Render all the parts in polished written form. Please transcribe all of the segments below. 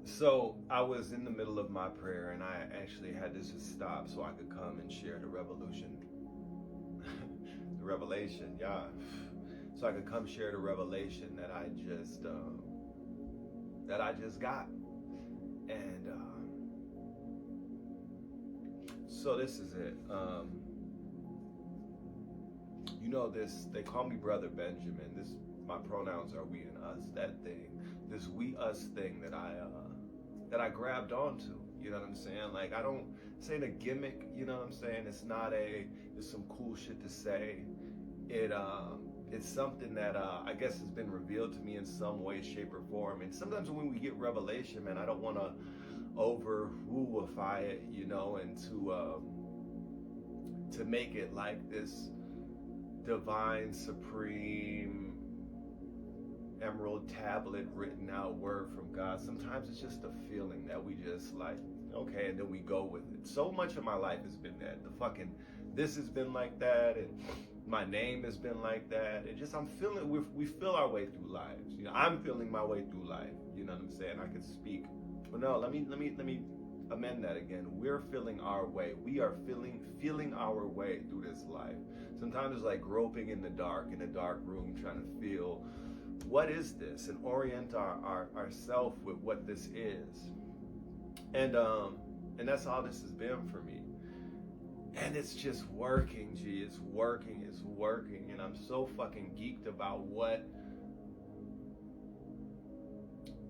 So I was in the middle of my prayer, and I actually had to just stop so I could come and share the the revelation, yeah. So I could come share the revelation that I just got, and so this is it. This, they call me Brother Benjamin. This, my pronouns are we and us. That thing, this we us thing that I grabbed onto. You know what I'm saying? Like, I don't say a gimmick. You know what I'm saying? It's some cool shit to say. It's something that I guess has been revealed to me in some way, shape, or form. And sometimes when we get revelation, man, I don't want to over wooify it, and to make it like this divine, supreme, emerald tablet written out word from God. Sometimes it's just a feeling that we just like, okay, and then we go with it. So much of my life has been that. This has been like that, and my name has been like that. And just, I'm feeling, we feel our way through lives. I'm feeling my way through life. You know what I'm saying? I could speak. But no, let me amend that again. We're feeling our way. We are feeling our way through this life. Sometimes it's like groping in a dark room, trying to feel what is this, and orient ourself with what this is. And that's all this has been for me. And it's just working, G. It's working. And I'm so fucking geeked about what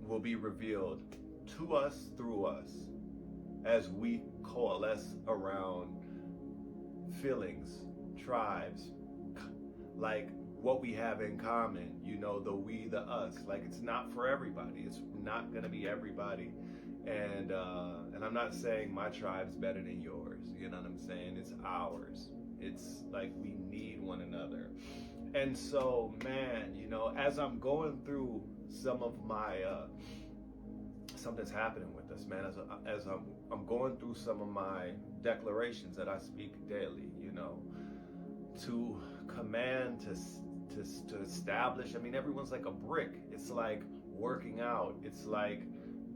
will be revealed to us through us as we coalesce around feelings, tribes, like what we have in common, the we, the us. Like, it's not for everybody. It's not gonna be everybody. And I'm not saying my tribe's better than yours. You know what I'm saying? It's ours. It's like we need one another. And so, man, as I'm going through some of my something's happening with us, man. As I'm going through some of my declarations that I speak daily, to command, to establish. I mean, everyone's like a brick. It's like working out. It's like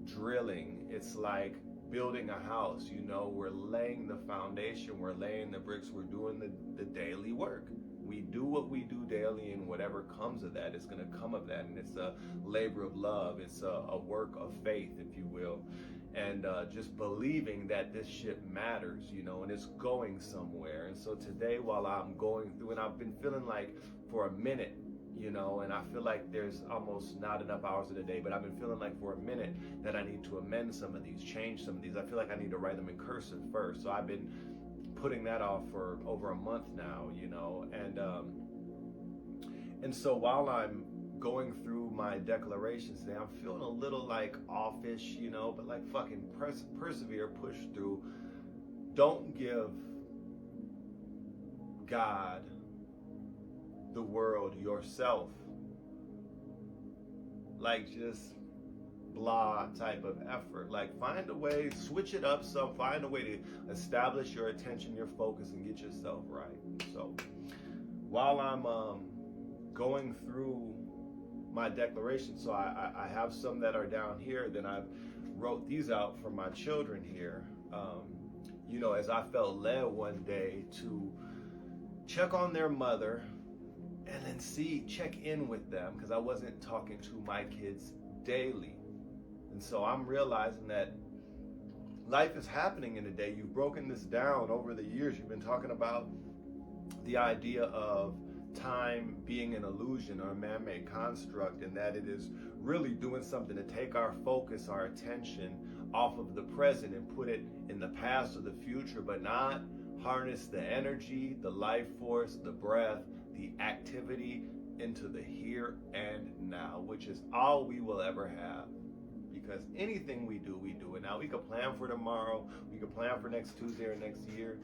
drilling. It's like building a house. We're laying the foundation. We're laying the bricks. We're doing the daily work. We do what we do daily, and whatever comes of that is going to come of that. And it's a labor of love. It's a work of faith, if you will. And just believing that this shit matters, and it's going somewhere. And so today, while I'm going through, and I've been feeling like for a minute, and I feel like there's almost not enough hours in the day, but I've been feeling like for a minute that I need to amend some of these, change some of these. I feel like I need to write them in cursive first. So I've been putting that off for over a month now, and so while I'm going through my declarations today, I'm feeling a little like offish, but like fucking persevere, push through. Don't give God, the world, yourself, like just blah type of effort. Like, find a way, switch it up some, find a way to establish your attention, your focus, and get yourself right. So while I'm going through my declaration, so I have some that are down here, then I wrote these out for my children here, as I felt led one day to check on their mother and then check in with them, because I wasn't talking to my kids daily. And so I'm realizing that life is happening in a day. You've broken this down over the years. You've been talking about the idea of time being an illusion or a man-made construct, and that it is really doing something to take our focus, our attention off of the present and put it in the past or the future, but not harness the energy, the life force, the breath, the activity into the here and now, which is all we will ever have. Because anything we do it now. We could plan for tomorrow, we could plan for next Tuesday or next year,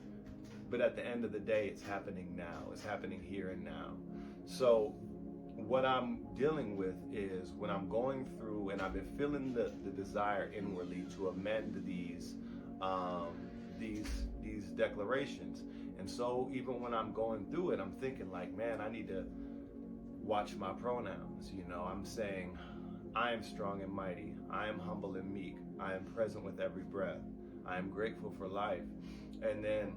but at the end of the day, it's happening now. It's happening here and now. So what I'm dealing with is when I'm going through, and I've been feeling the desire inwardly to amend these declarations. And so even when I'm going through it, I'm thinking like, man, I need to watch my pronouns. I'm saying, I am strong and mighty. I am humble and meek. I am present with every breath. I am grateful for life. And then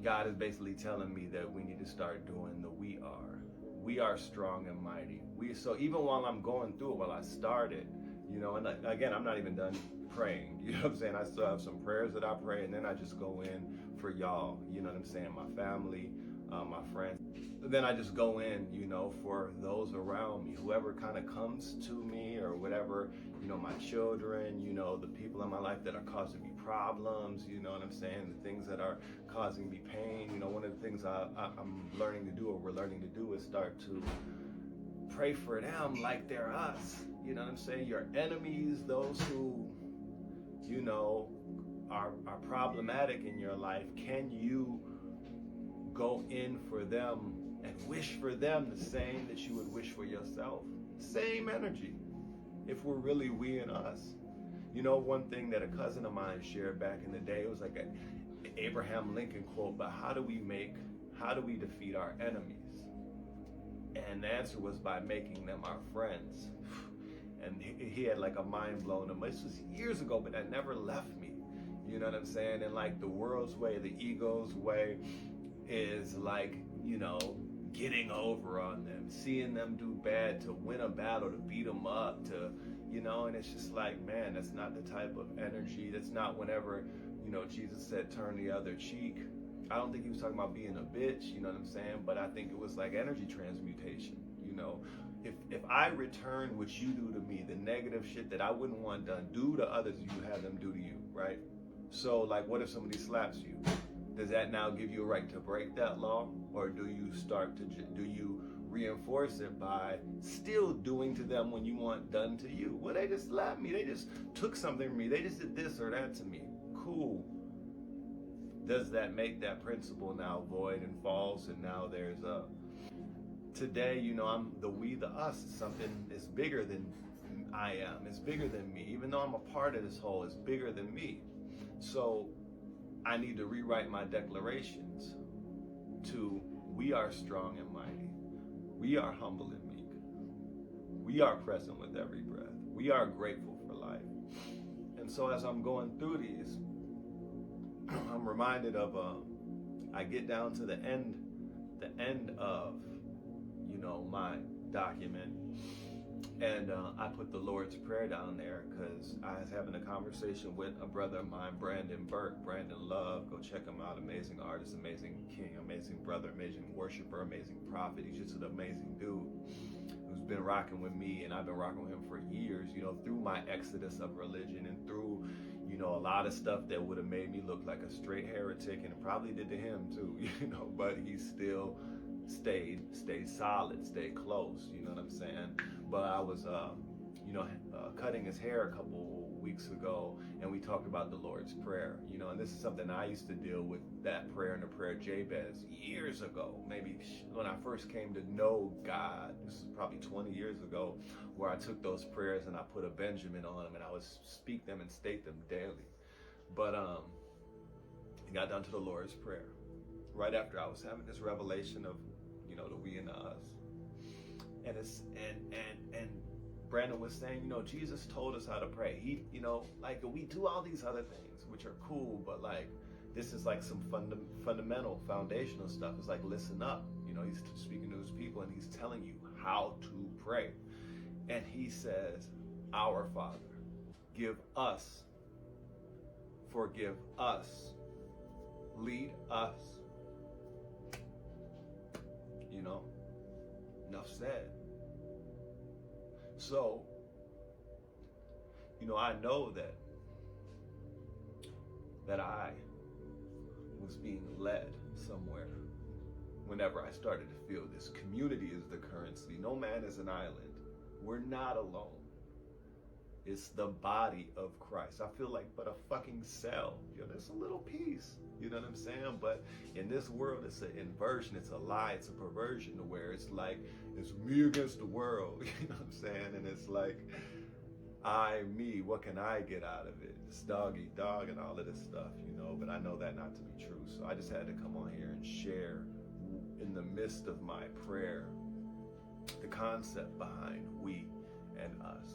God is basically telling me that we need to start doing the we are. We are strong and mighty. So even while I'm going through it, while I started, you know, and again, I'm not even done praying. You know what I'm saying? I still have some prayers that I pray, and then I just go in for y'all. You know what I'm saying? My family, my friends. Then I just go in, you know, for those around me, whoever kind of comes to me or whatever, you know, my children, you know, the people in my life that are causing me problems, you know what I'm saying, the things that are causing me pain. You know, one of the things I'm learning to do, or we're learning to do, is start to pray for them like they're us. You know what I'm saying? Your enemies, those who, you know, are problematic in your life, can you go in for them and wish for them the same that you would wish for yourself? Same energy, if we're really we and us. You know, one thing that a cousin of mine shared back in the day, it was like an Abraham Lincoln quote, but how do we defeat our enemies? And the answer was by making them our friends. And he had like a mind blown him. This was years ago, but that never left me. You know what I'm saying? And like the world's way, the ego's way is like, you know, getting over on them, seeing them do bad, to win a battle, to beat them up, to, you know, and it's just like, man, that's not the type of energy. That's not whenever, you know, Jesus said, turn the other cheek. I don't think he was talking about being a bitch, you know what I'm saying? But I think it was like energy transmutation, you know. If I return what you do to me, the negative shit that I wouldn't want done, do to others, you have them do to you, right? So like, what if somebody slaps you? Does that now give you a right to break that law? Or do you reinforce it by still doing to them when you want done to you? Well, they just slapped me. They just took something from me. They just did this or that to me. Cool. Does that make that principle now void and false? And now there's today, you know, I'm the we, the us. Is something that's bigger than I am. It's bigger than me. Even though I'm a part of this whole, it's bigger than me. So I need to rewrite my declarations to: we are strong and mighty. We are humble and meek. We are present with every breath. We are grateful for life. And so as I'm going through these, I'm reminded of, I get down to the end of, you know, my document, and I put the Lord's Prayer down there because I was having a conversation with a brother of mine, Brandon Burke, Brandon Love. Go check him out. Amazing artist, amazing king, amazing brother, amazing worshiper, amazing prophet. He's just an amazing dude who's been rocking with me, and I've been rocking with him for years, you know, through my exodus of religion and through, you know, a lot of stuff that would have made me look like a straight heretic, and it probably did to him too, you know, but he still stayed solid, stayed close, you know what I'm saying? But I was, you know, cutting his hair a couple weeks ago, and we talked about the Lord's Prayer, you know, and this is something I used to deal with, that prayer and the prayer of Jabez years ago, maybe when I first came to know God. This is probably 20 years ago, where I took those prayers and I put a Benjamin on them, and I would speak them and state them daily. But it got down to the Lord's Prayer right after I was having this revelation of, you know, the we and the us. And it's and Brandon was saying, you know, Jesus told us how to pray. He, you know, like, we do all these other things, which are cool, but like, this is like some fundamental, foundational stuff. It's like, listen up. You know, he's speaking to his people, and he's telling you how to pray. And he says, our Father, give us, forgive us, lead us. You know, enough said. So, you know, I know that I was being led somewhere whenever I started to feel this. Community is the currency. No man is an island. We're not alone. It's the body of Christ. I feel like but a fucking cell. You know, there's a little piece. You know what I'm saying? But in this world, it's an inversion. It's a lie. It's a perversion to where it's like, it's me against the world. You know what I'm saying? And it's like, I, me, what can I get out of it? It's dog eat dog and all of this stuff, you know, but I know that not to be true. So I just had to come on here and share, in the midst of my prayer, the concept behind we and us.